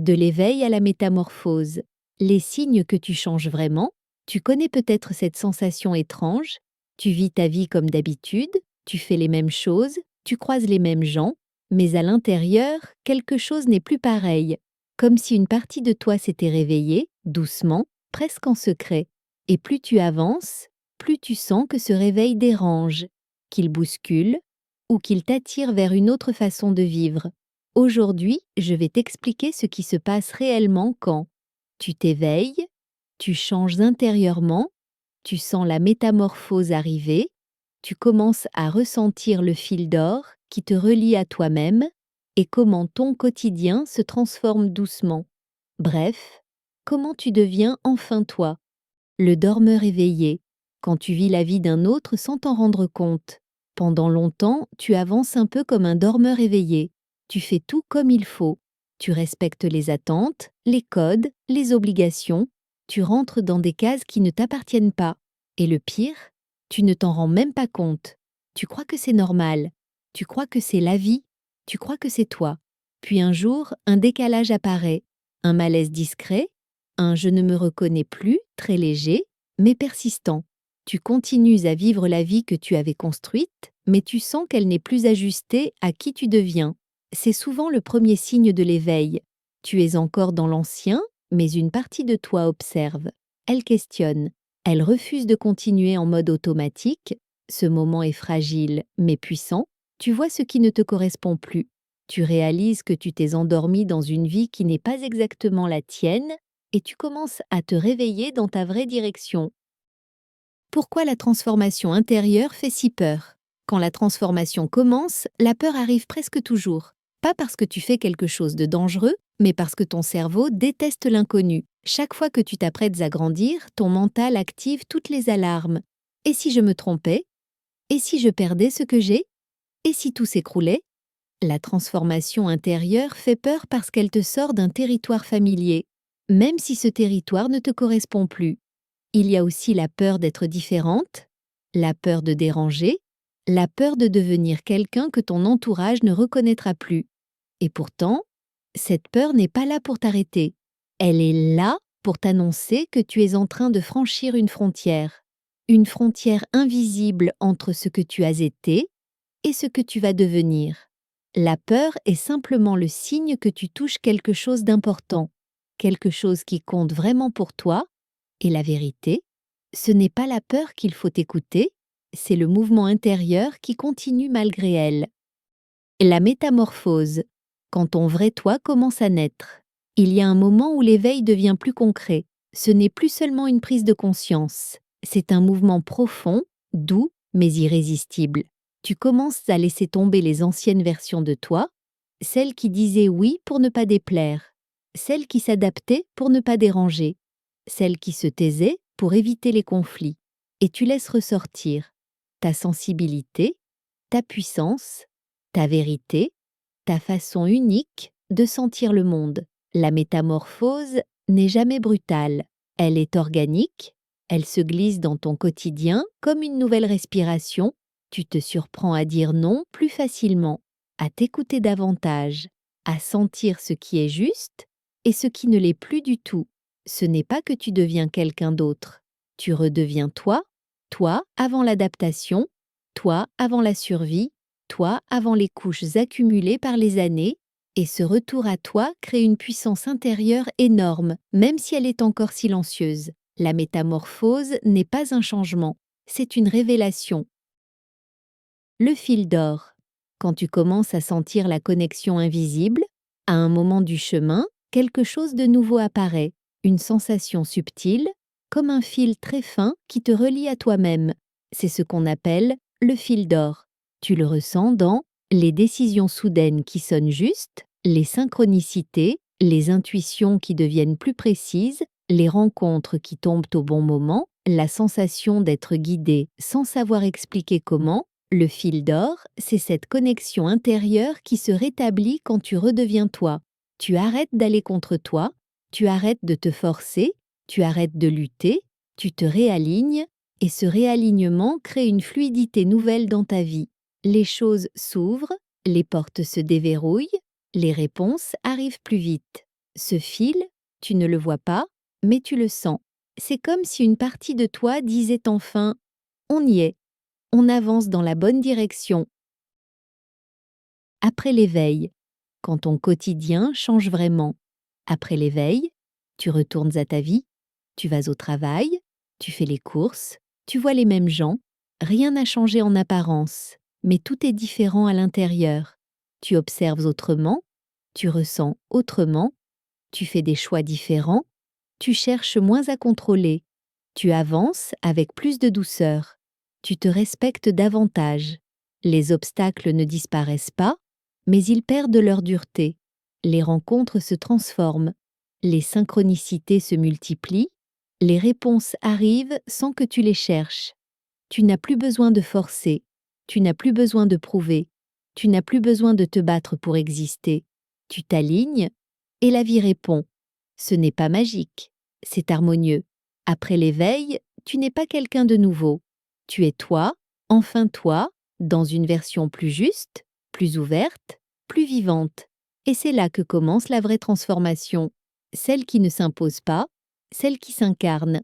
De l'éveil à la métamorphose. Les signes que tu changes vraiment, tu connais peut-être cette sensation étrange, tu vis ta vie comme d'habitude, tu fais les mêmes choses, tu croises les mêmes gens, mais à l'intérieur, quelque chose n'est plus pareil, comme si une partie de toi s'était réveillée, doucement, presque en secret. Et plus tu avances, plus tu sens que ce réveil dérange, qu'il bouscule, ou qu'il t'attire vers une autre façon de vivre. Aujourd'hui, je vais t'expliquer ce qui se passe réellement quand tu t'éveilles, tu changes intérieurement, tu sens la métamorphose arriver, tu commences à ressentir le fil d'or qui te relie à toi-même et comment ton quotidien se transforme doucement. Bref, comment tu deviens enfin toi, le dormeur éveillé, quand tu vis la vie d'un autre sans t'en rendre compte. Pendant longtemps, tu avances un peu comme un dormeur éveillé. Tu fais tout comme il faut. Tu respectes les attentes, les codes, les obligations. Tu rentres dans des cases qui ne t'appartiennent pas. Et le pire, tu ne t'en rends même pas compte. Tu crois que c'est normal. Tu crois que c'est la vie. Tu crois que c'est toi. Puis un jour, un décalage apparaît. Un malaise discret, un je ne me reconnais plus, très léger, mais persistant. Tu continues à vivre la vie que tu avais construite, mais tu sens qu'elle n'est plus ajustée à qui tu deviens. C'est souvent le premier signe de l'éveil. Tu es encore dans l'ancien, mais une partie de toi observe. Elle questionne. Elle refuse de continuer en mode automatique. Ce moment est fragile, mais puissant. Tu vois ce qui ne te correspond plus. Tu réalises que tu t'es endormi dans une vie qui n'est pas exactement la tienne, et tu commences à te réveiller dans ta vraie direction. Pourquoi la transformation intérieure fait si peur? Quand la transformation commence, la peur arrive presque toujours. Pas parce que tu fais quelque chose de dangereux, mais parce que ton cerveau déteste l'inconnu. Chaque fois que tu t'apprêtes à grandir, ton mental active toutes les alarmes. Et si je me trompais? Et si je perdais ce que j'ai? Et si tout s'écroulait? La transformation intérieure fait peur parce qu'elle te sort d'un territoire familier, même si ce territoire ne te correspond plus. Il y a aussi la peur d'être différente, la peur de déranger, la peur de devenir quelqu'un que ton entourage ne reconnaîtra plus. Et pourtant, cette peur n'est pas là pour t'arrêter. Elle est là pour t'annoncer que tu es en train de franchir une frontière invisible entre ce que tu as été et ce que tu vas devenir. La peur est simplement le signe que tu touches quelque chose d'important, quelque chose qui compte vraiment pour toi. Et la vérité, ce n'est pas la peur qu'il faut écouter, c'est le mouvement intérieur qui continue malgré elle. La métamorphose, quand ton vrai toi commence à naître. Il y a un moment où l'éveil devient plus concret. Ce n'est plus seulement une prise de conscience, c'est un mouvement profond, doux, mais irrésistible. Tu commences à laisser tomber les anciennes versions de toi, celles qui disaient oui pour ne pas déplaire, celles qui s'adaptaient pour ne pas déranger, celles qui se taisaient pour éviter les conflits. Et tu laisses ressortir ta sensibilité, ta puissance, ta vérité, ta façon unique de sentir le monde. La métamorphose n'est jamais brutale, elle est organique, elle se glisse dans ton quotidien comme une nouvelle respiration. Tu te surprends à dire non plus facilement, à t'écouter davantage, à sentir ce qui est juste et ce qui ne l'est plus du tout. Ce n'est pas que tu deviens quelqu'un d'autre. Tu redeviens toi, toi avant l'adaptation, toi avant la survie, toi avant les couches accumulées par les années, et ce retour à toi crée une puissance intérieure énorme, même si elle est encore silencieuse. La métamorphose n'est pas un changement, c'est une révélation. Le fil d'or. Quand tu commences à sentir la connexion invisible, à un moment du chemin, quelque chose de nouveau apparaît, une sensation subtile, comme un fil très fin qui te relie à toi-même. C'est ce qu'on appelle le fil d'or. Tu le ressens dans les décisions soudaines qui sonnent justes, les synchronicités, les intuitions qui deviennent plus précises, les rencontres qui tombent au bon moment, la sensation d'être guidé sans savoir expliquer comment. Le fil d'or, c'est cette connexion intérieure qui se rétablit quand tu redeviens toi. Tu arrêtes d'aller contre toi, tu arrêtes de te forcer, tu arrêtes de lutter, tu te réalignes, et ce réalignement crée une fluidité nouvelle dans ta vie. Les choses s'ouvrent, les portes se déverrouillent, les réponses arrivent plus vite. Ce fil, tu ne le vois pas, mais tu le sens. C'est comme si une partie de toi disait enfin: on y est, on avance dans la bonne direction. Après l'éveil, quand ton quotidien change vraiment. Après l'éveil, tu retournes à ta vie, tu vas au travail, tu fais les courses, tu vois les mêmes gens, rien n'a changé en apparence, mais tout est différent à l'intérieur. Tu observes autrement, tu ressens autrement, tu fais des choix différents, tu cherches moins à contrôler, tu avances avec plus de douceur, tu te respectes davantage. Les obstacles ne disparaissent pas, mais ils perdent leur dureté. Les rencontres se transforment, les synchronicités se multiplient, les réponses arrivent sans que tu les cherches. Tu n'as plus besoin de forcer, tu n'as plus besoin de prouver, tu n'as plus besoin de te battre pour exister. Tu t'alignes et la vie répond. Ce n'est pas magique, c'est harmonieux. Après l'éveil, tu n'es pas quelqu'un de nouveau. Tu es toi, enfin toi, dans une version plus juste, plus ouverte, plus vivante. Et c'est là que commence la vraie transformation, celle qui ne s'impose pas, celle qui s'incarne.